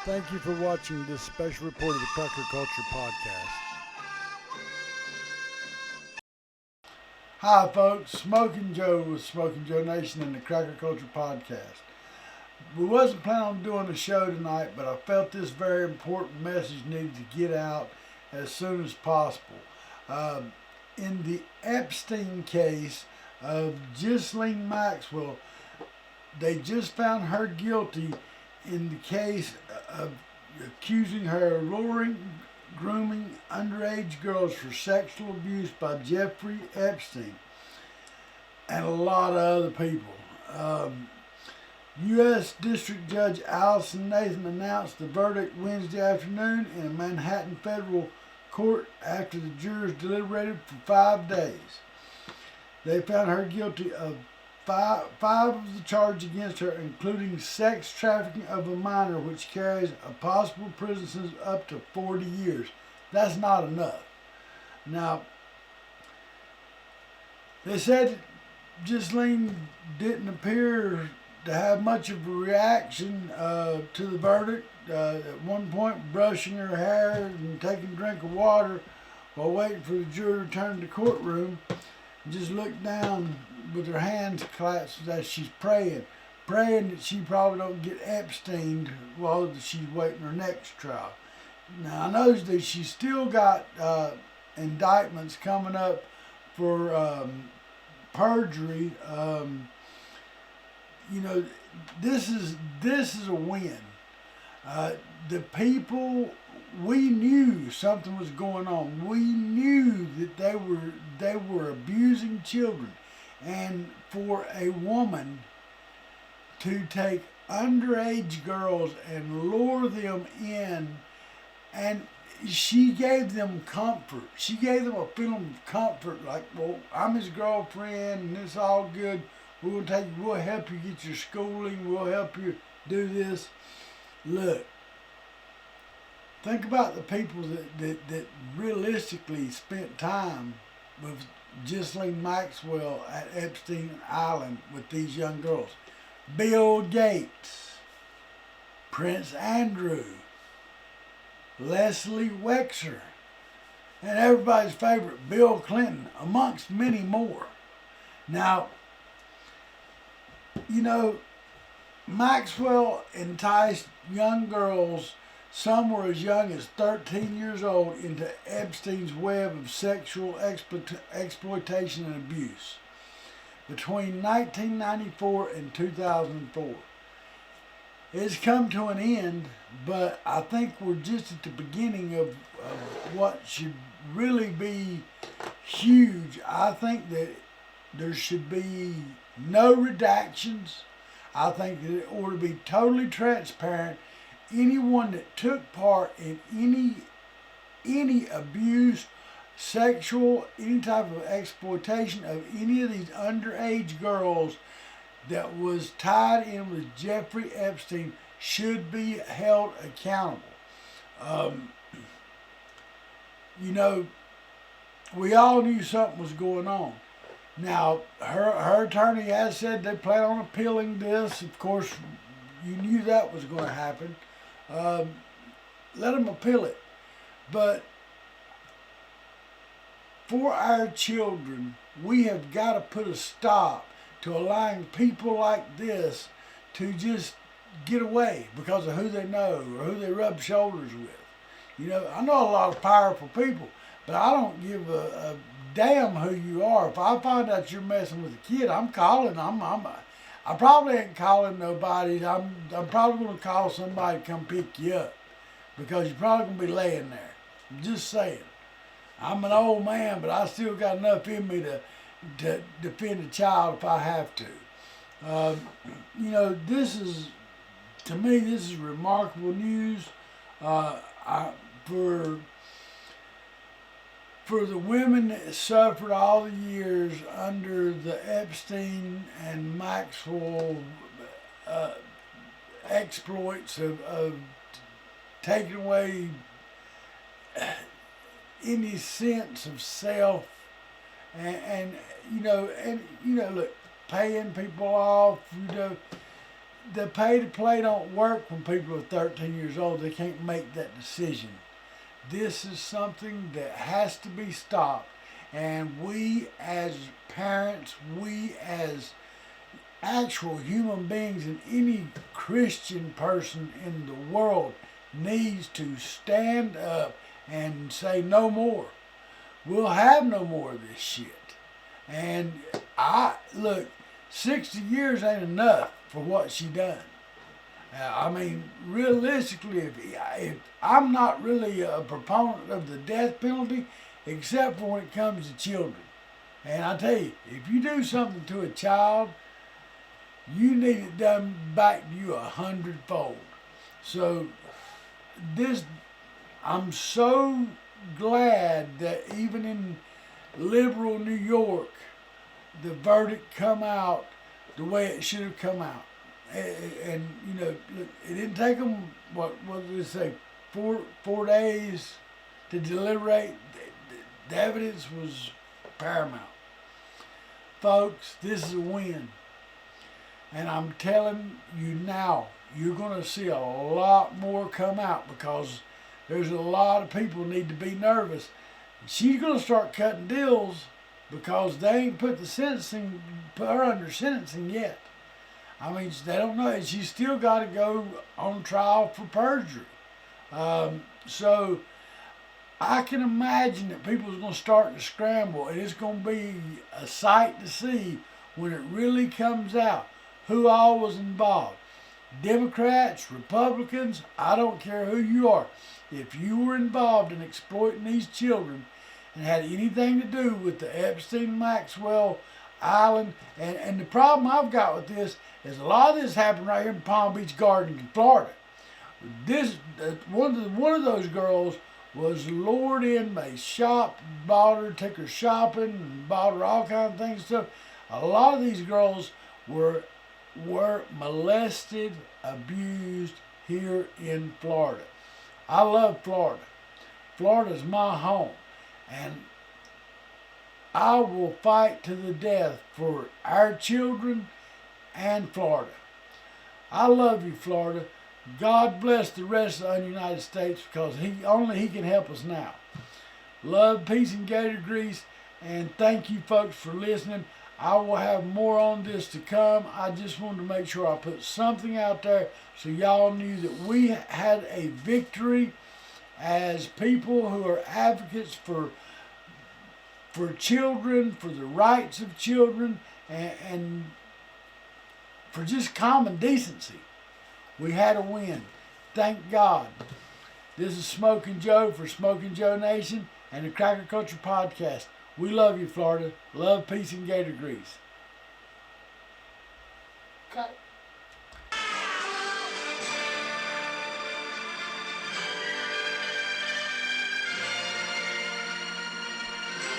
Thank you for watching this special report of the Cracker Culture Podcast. Hi folks, Smoking Joe with Smoking Joe Nation and the Cracker Culture Podcast. We wasn't planning on doing a show tonight, but I felt this very important message needed to get out as soon as possible. In the Epstein case of Ghislaine Maxwell, they just found her guilty in the case of accusing her of luring, grooming underage girls for sexual abuse by Jeffrey Epstein and a lot of other people. U.S. District Judge Allison Nathan announced the verdict Wednesday afternoon in a Manhattan federal court after the jurors deliberated for 5 days. They found her guilty of five of the charges against her, including sex trafficking of a minor, which carries a possible prison sentence up to 40 years. That's not enough. Now, they said Ghislaine didn't appear to have much of a reaction to the verdict. At one point, brushing her hair and taking a drink of water while waiting for the jury to return to the courtroom, just looked down with her hands clasped as she's praying that she probably don't get Epsteined while she's waiting her next trial. Now, I know that she's still got indictments coming up for perjury. This is a win. The people, we knew something was going on. We knew that they were abusing children, and for a woman to take underage girls and lure them in, and she gave them comfort. She gave them a feeling of comfort, like, well, I'm his girlfriend, and it's all good. We'll help you get your schooling. We'll help you do this. Look, think about the people that realistically spent time with Ghislaine Maxwell at Epstein Island with these young girls. Bill Gates, Prince Andrew, Leslie Wexner, and everybody's favorite, Bill Clinton, amongst many more. Now, Maxwell enticed young girls, some were as young as 13 years old, into Epstein's web of sexual exploitation and abuse between 1994 and 2004. It's come to an end, but I think we're just at the beginning of what should really be huge. I think that there should be no redactions. I think that it ought to be totally transparent. Anyone that took part in any abuse, sexual, any type of exploitation of any of these underage girls that was tied in with Jeffrey Epstein should be held accountable. We all knew something was going on. Now, her attorney has said they plan on appealing this. Of course, you knew that was going to happen. Let them appeal it. But for our children, we have got to put a stop to allowing people like this to just get away because of who they know or who they rub shoulders with. I know a lot of powerful people, but I don't give a damn who you are. If I find out you're messing with a kid, I'm calling. I probably ain't calling nobody. I'm probably going to call somebody to come pick you up because you're probably going to be laying there. I'm just saying. I'm an old man, but I still got enough in me to defend a child if I have to. To me, this is remarkable news. For the women that suffered all the years under the Epstein and Maxwell exploits of taking away any sense of self and look, paying people off, the pay to play don't work when people are 13 years old. They can't make that decision. This is something that has to be stopped. And we as parents, we as actual human beings, and any Christian person in the world needs to stand up and say no more. We'll have no more of this shit. And look, 60 years ain't enough for what she done. I mean, realistically, if I'm not really a proponent of the death penalty, except for when it comes to children. And I tell you, if you do something to a child, you need it done back to you 100-fold. So I'm so glad that even in liberal New York, the verdict come out the way it should have come out. And you know, look, it didn't take them, what did they say, four days to deliberate. The evidence was paramount. Folks, this is a win. And I'm telling you now, you're going to see a lot more come out, because there's a lot of people need to be nervous. She's going to start cutting deals because they ain't put her under sentencing yet. I mean, they don't know. She's still got to go on trial for perjury. So I can imagine that people are going to start to scramble, and it's going to be a sight to see when it really comes out who all was involved. Democrats, Republicans, I don't care who you are. If you were involved in exploiting these children and had anything to do with the Epstein Maxwell Island, and the problem I've got with this is a lot of this happened right here in Palm Beach Gardens in Florida. One of those girls was lured in. They bought her, took her shopping, and bought her all kinds of things and stuff. A lot of these girls were molested, abused here in Florida. I love Florida. Florida's my home, and I will fight to the death for our children and Florida. I love you, Florida. God bless the rest of the United States, because only He can help us now. Love, peace, and gator grease, and thank you folks for listening. I will have more on this to come. I just wanted to make sure I put something out there so y'all knew that we had a victory as people who are advocates for children, for the rights of children, and for just common decency. We had a win. Thank God. This is Smoking Joe for Smoking Joe Nation and the Cracker Culture Podcast. We love you, Florida. Love, peace, and gator grease. Cut.